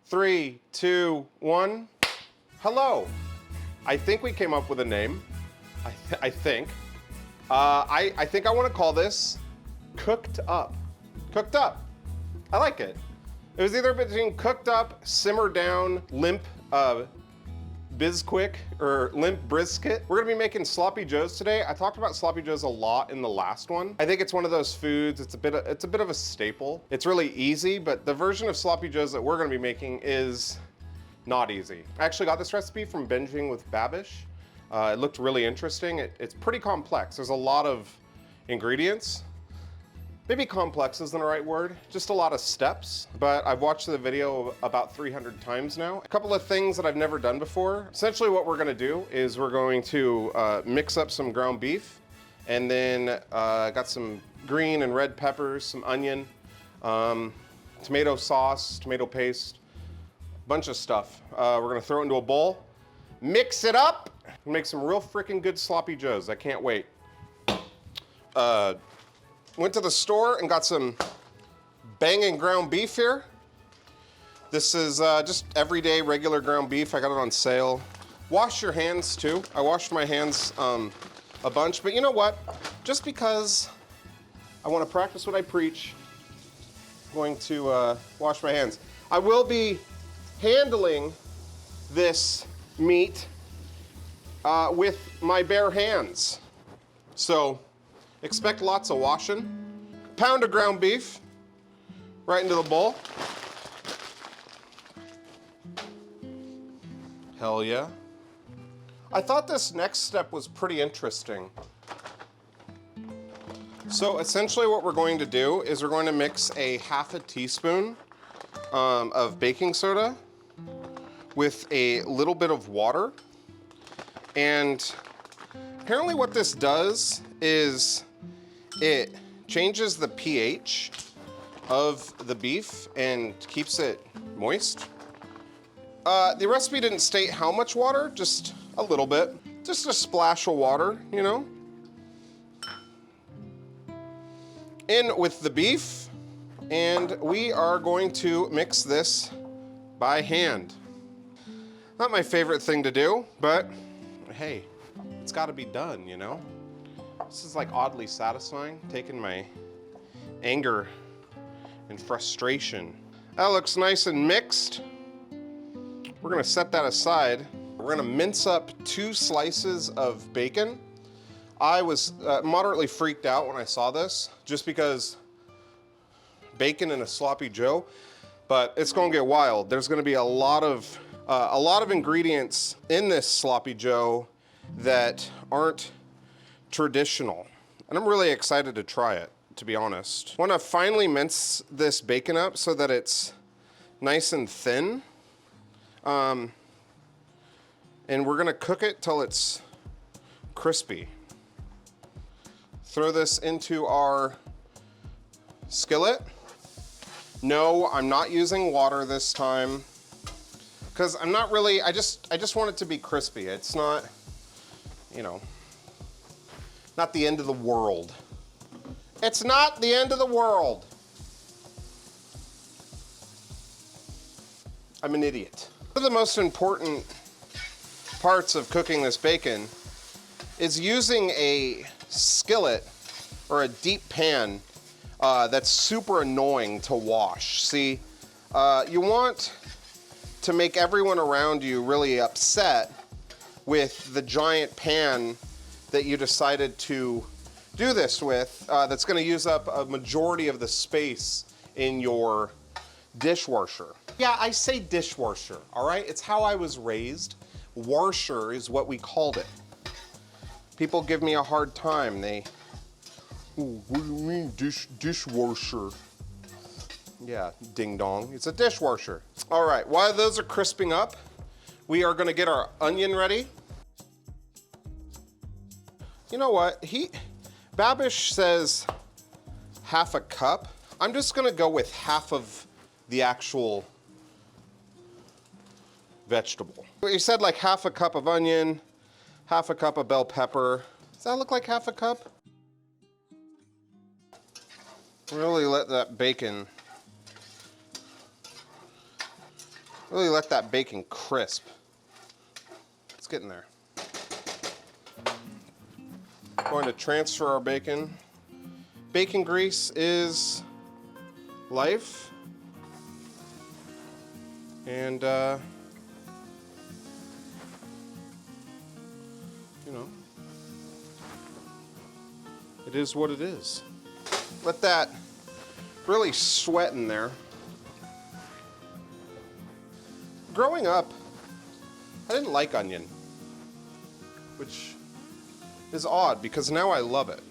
3, 2, 1. Hello. I think we came up with a name. I think. I think I want to call this Cooked Up. Cooked Up. I like it. It was either between Cooked Up, Simmer Down, Limp Bizquick, or Limp Brisket. We're gonna be making sloppy joes today. I talked about sloppy joes a lot in the last one. I think it's one of those foods, it's a bit of a staple. It's really easy, but the version of sloppy joes that we're gonna be making is not easy. I actually got this recipe from Binging with Babish. It looked really interesting. It's pretty complex. There's a lot of ingredients. Maybe complex isn't the right word, just a lot of steps, but I've watched the video about 300 times now. A couple of things that I've never done before. Essentially what we're gonna do is we're going to mix up some ground beef, and then got some green and red peppers, some onion, tomato sauce, tomato paste, bunch of stuff. We're gonna throw it into a bowl, mix it up, and make some real freaking good sloppy joes. I can't wait. Went to the store and got some banging ground beef here. This is just everyday regular ground beef. I got it on sale. Wash your hands too. I washed my hands a bunch, but you know what? Just because I want to practice what I preach, I'm going to wash my hands. I will be handling this meat with my bare hands. So expect lots of washing. Pound of ground beef right into the bowl. Hell yeah. I thought this next step was pretty interesting. So essentially what we're going to do is we're going to mix a half a teaspoon of baking soda with a little bit of water. And apparently what this does is it changes the pH of the beef and keeps it moist. The recipe didn't state how much water, just a little bit. Just a splash of water, you know? In with the beef, and we are going to mix this by hand. Not my favorite thing to do, but hey, it's gotta be done, you know? This is like oddly satisfying, taking my anger and frustration. That looks nice and mixed. We're gonna set that aside. We're gonna mince up 2 slices of bacon. I was moderately freaked out when I saw this, just because bacon in a sloppy joe, but it's gonna get wild. There's gonna be a lot of ingredients in this sloppy joe that aren't traditional. And I'm really excited to try it, to be honest. I want to finely mince this bacon up so that it's nice and thin. And we're gonna cook it till it's crispy. Throw this into our skillet. No, I'm not using water this time, because I'm not really, I just want it to be crispy. It's not, you know, not the end of the world. It's not the end of the world. I'm an idiot. One of the most important parts of cooking this bacon is using a skillet or a deep pan that's super annoying to wash. See, you want to make everyone around you really upset with the giant pan that you decided to do this with, that's gonna use up a majority of the space in your dishwasher. Yeah, I say dishwasher, all right? It's how I was raised. Washer is what we called it. People give me a hard time. Oh, what do you mean dishwasher? Yeah, ding dong, it's a dishwasher. All right, while those are crisping up, we are gonna get our onion ready. You know what, Babish says half a cup. I'm just gonna go with half of the actual vegetable. You said like half a cup of onion, half a cup of bell pepper. Does that look like half a cup? Really let that bacon Really let that bacon crisp. It's getting there. Going to transfer our bacon. Bacon grease is life. And, you know, it is what it is. Let that really sweat in there. Growing up, I didn't like onion, which is odd because now I love it.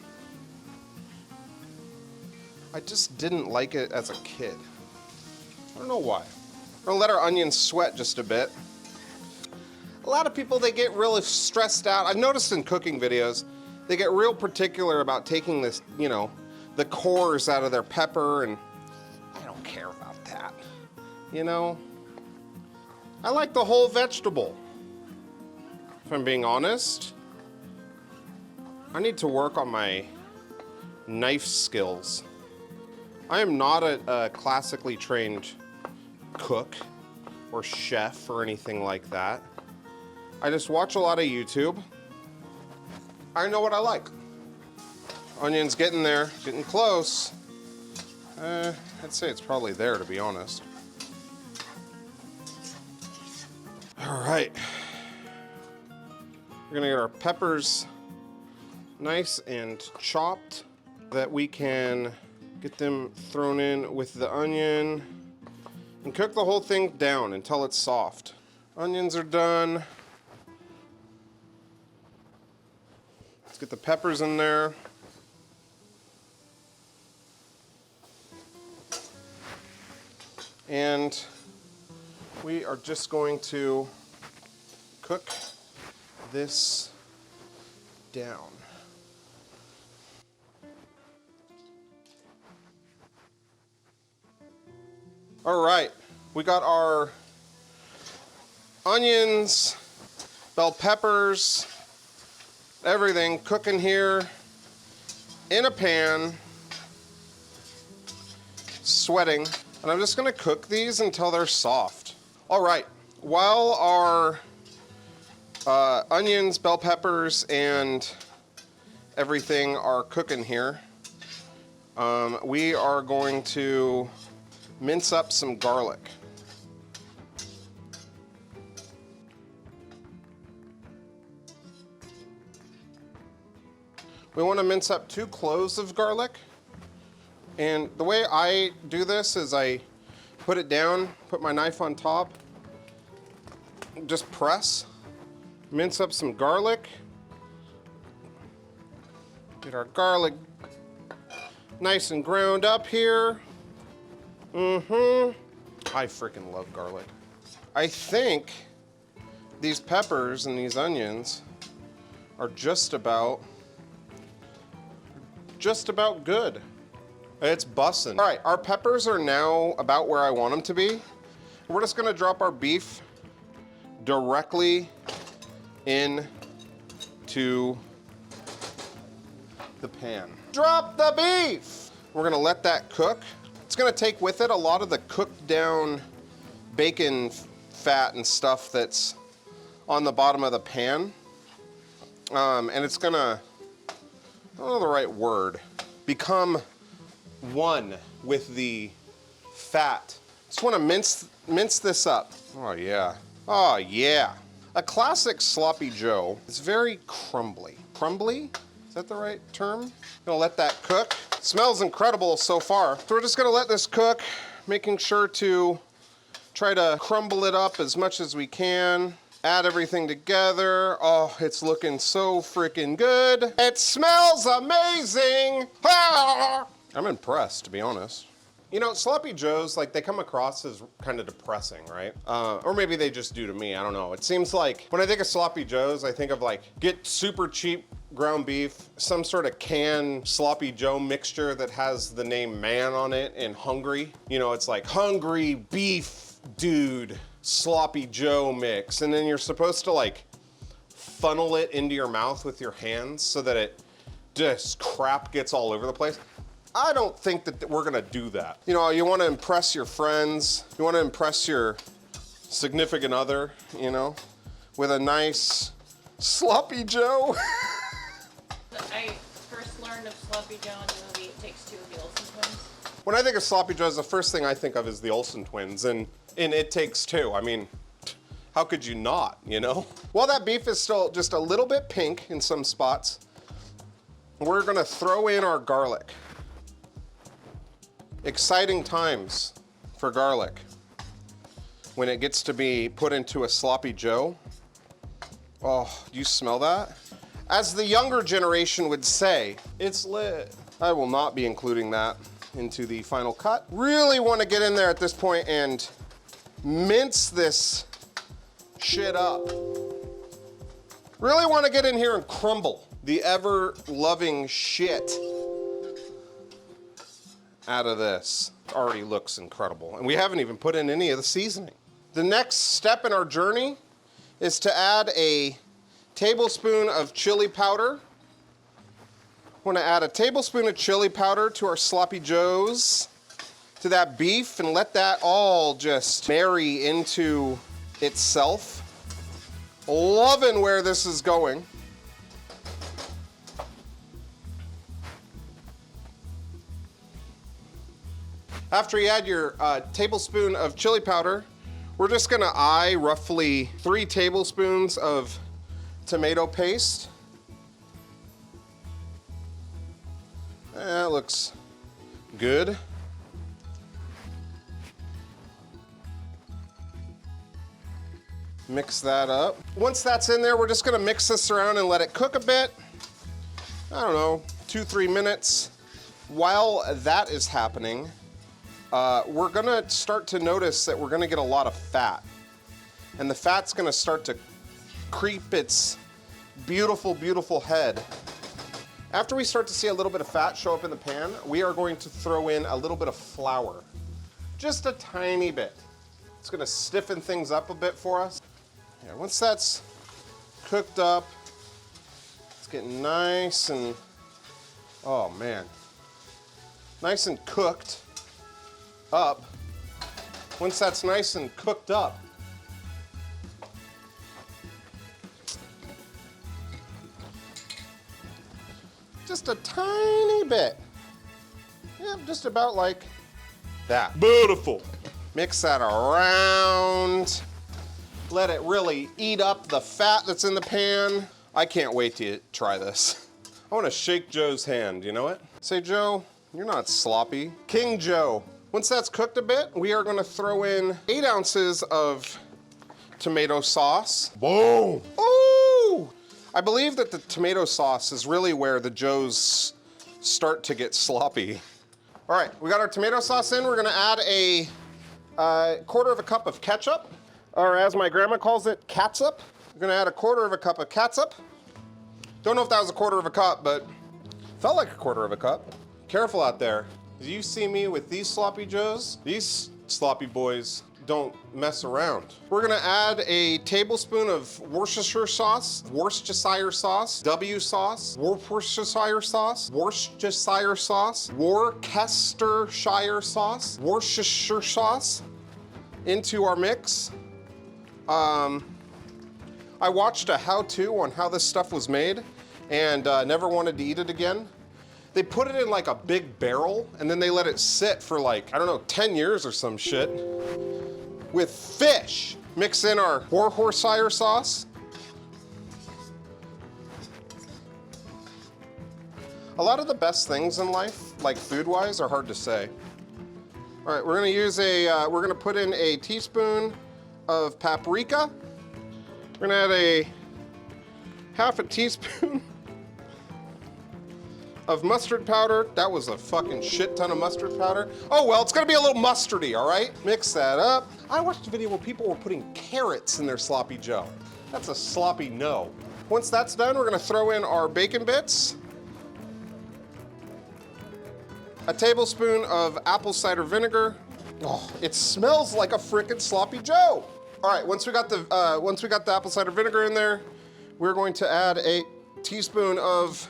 I just didn't like it as a kid. I don't know why. We're gonna let our onions sweat just a bit. A lot of people, they get really stressed out. I've noticed in cooking videos, they get real particular about taking this, you know, the cores out of their pepper, and I don't care about that. You know, I like the whole vegetable. If I'm being honest, I need to work on my knife skills. I am not a classically trained cook or chef or anything like that. I just watch a lot of YouTube. I know what I like. Onion's getting there, getting close. I'd say it's probably there, to be honest. All right. We're gonna get our peppers nice and chopped so that we can get them thrown in with the onion and cook the whole thing down until it's soft. Onions are done. Let's get the peppers in there. And we are just going to cook this down. All right, we got our onions, bell peppers, everything cooking here in a pan, sweating. And I'm just gonna cook these until they're soft. All right, while our onions, bell peppers, and everything are cooking here, we are going to mince up some garlic. We want to mince up 2 cloves of garlic. And the way I do this is I put it down, put my knife on top, just press, mince up some garlic. Get our garlic nice and ground up here. I freaking love garlic. I think these peppers and these onions are just about good. It's bussin'. All right, our peppers are now about where I want them to be. We're just gonna drop our beef directly into the pan. Drop the beef! We're gonna let that cook. It's gonna take with it a lot of the cooked down bacon fat and stuff that's on the bottom of the pan. And it's gonna, I don't know the right word, become one with the fat. Just wanna mince this up. Oh yeah, oh yeah. A classic sloppy joe is very crumbly. Crumbly, is that the right term? Gonna let that cook. Smells incredible so far. So we're just gonna let this cook, making sure to try to crumble it up as much as we can. Add everything together. Oh, it's looking so freaking good. It smells amazing. Ah! I'm impressed, to be honest. You know, sloppy joes, like, they come across as kind of depressing, right? Or maybe they just do to me, I don't know. It seems like when I think of sloppy joes, I think of like, get super cheap ground beef, some sort of canned sloppy joe mixture that has the name man on it and hungry. You know, it's like hungry beef dude sloppy joe mix. And then you're supposed to like funnel it into your mouth with your hands so that it just crap gets all over the place. I don't think that we're gonna do that. You know, you wanna impress your friends, you wanna impress your significant other, you know, with a nice sloppy Joe. I first learned of Sloppy Joe in the movie It Takes Two of the Olsen twins. When I think of sloppy Joes, the first thing I think of is the Olsen twins, and in It Takes Two. I mean, how could you not, you know? While that beef is still just a little bit pink in some spots, we're gonna throw in our garlic. Exciting times for garlic when it gets to be put into a sloppy Joe. Oh, do you smell that? As the younger generation would say, it's lit. I will not be including that into the final cut. Really want to get in there at this point and mince this shit up. Really want to get in here and crumble the ever-loving shit out of this. It already looks incredible. And we haven't even put in any of the seasoning. The next step in our journey is to add a tablespoon of chili powder. I want to add a tablespoon of chili powder to our sloppy joes, to that beef, and let that all just marry into itself. Loving where this is going. After you add your tablespoon of chili powder, we're just gonna eye roughly 3 tablespoons of tomato paste. That looks good. Mix that up. Once that's in there, we're just gonna mix this around and let it cook a bit. I don't know, 2-3 minutes. While that is happening, we're gonna start to notice that we're gonna get a lot of fat. And the fat's gonna start to creep its beautiful, beautiful head. After we start to see a little bit of fat show up in the pan, we are going to throw in a little bit of flour. Just a tiny bit. It's gonna stiffen things up a bit for us. Yeah, once that's cooked up, it's getting nice and, oh man, nice and cooked up. Once that's nice and cooked up, just a tiny bit. Yeah, just about like that. Beautiful. Mix that around. Let it really eat up the fat that's in the pan. I can't wait to try this. I want to shake Joe's hand, you know what? Say, Joe, you're not sloppy. King Joe. Once that's cooked a bit, we are gonna throw in 8 ounces of tomato sauce. Boom! Ooh! I believe that the tomato sauce is really where the Joes start to get sloppy. All right, we got our tomato sauce in. We're gonna add a 1/4 cup of ketchup, or as my grandma calls it, catsup. We're gonna add a 1/4 cup of catsup. Don't know if that was a 1/4 cup, but felt like a 1/4 cup. Careful out there. You see me with these sloppy Joes? These sloppy boys don't mess around. We're gonna add a tablespoon of Worcestershire sauce, Worcestershire sauce, W sauce, Worcestershire sauce, Worcestershire sauce, Worcestershire sauce, Worcestershire sauce into our mix. I watched a how-to on how this stuff was made and never wanted to eat it again. They put it in like a big barrel and then they let it sit for like, I don't know, 10 years or some shit. With fish. Mix in our Worcestershire sauce. A lot of the best things in life, like food-wise, are hard to say. All right, we're gonna use we're gonna put in a teaspoon of paprika. We're gonna add a 1/2 teaspoon of mustard powder. That was a fucking shit ton of mustard powder. Oh well, it's gonna be a little mustardy, all right? Mix that up. I watched a video where people were putting carrots in their sloppy Joe. That's a sloppy no. Once that's done, we're gonna throw in our bacon bits, a tablespoon of apple cider vinegar. Oh, it smells like a frickin' sloppy Joe. All right, once we got the apple cider vinegar in there, we're going to add a teaspoon of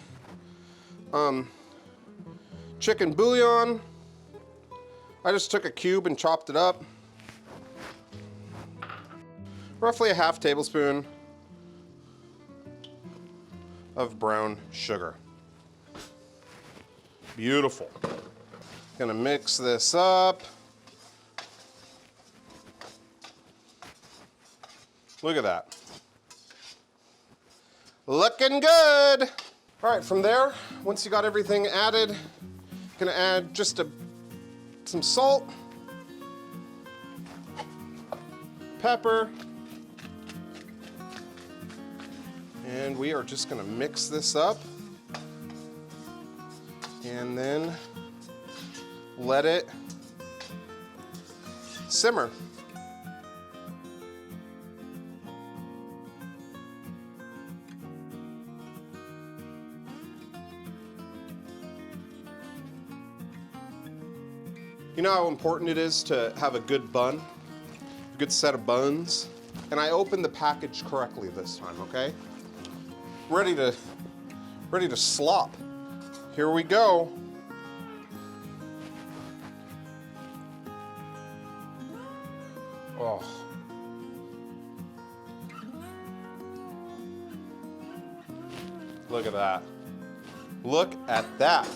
chicken bouillon. I just took a cube and chopped it up. roughly a half tablespoon of brown sugar. Beautiful. Gonna mix this up. Look at that. Looking good. All right, from there, once you got everything added, gonna add just some salt, pepper, and we are just gonna mix this up and then let it simmer. You know how important it is to have a good bun, a good set of buns? And I opened the package correctly this time, okay? Ready to slop. Here we go. Oh. Look at that. Look at that.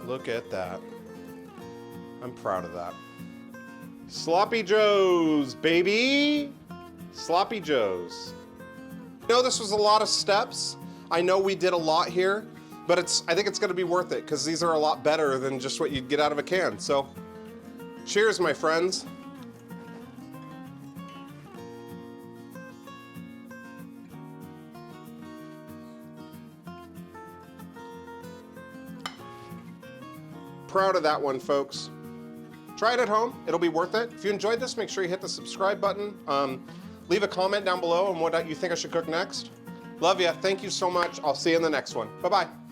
Look at that. I'm proud of that. Sloppy Joes, baby. Sloppy Joes. I know this was a lot of steps. I know we did a lot here, but I think it's gonna be worth it because these are a lot better than just what you'd get out of a can. So, cheers, my friends. Proud of that one, folks. Try it at home. It'll be worth it. If you enjoyed this, make sure you hit the subscribe button. Leave a comment down below on what you think I should cook next. Love ya. Thank you so much. I'll see you in the next one. Bye-bye.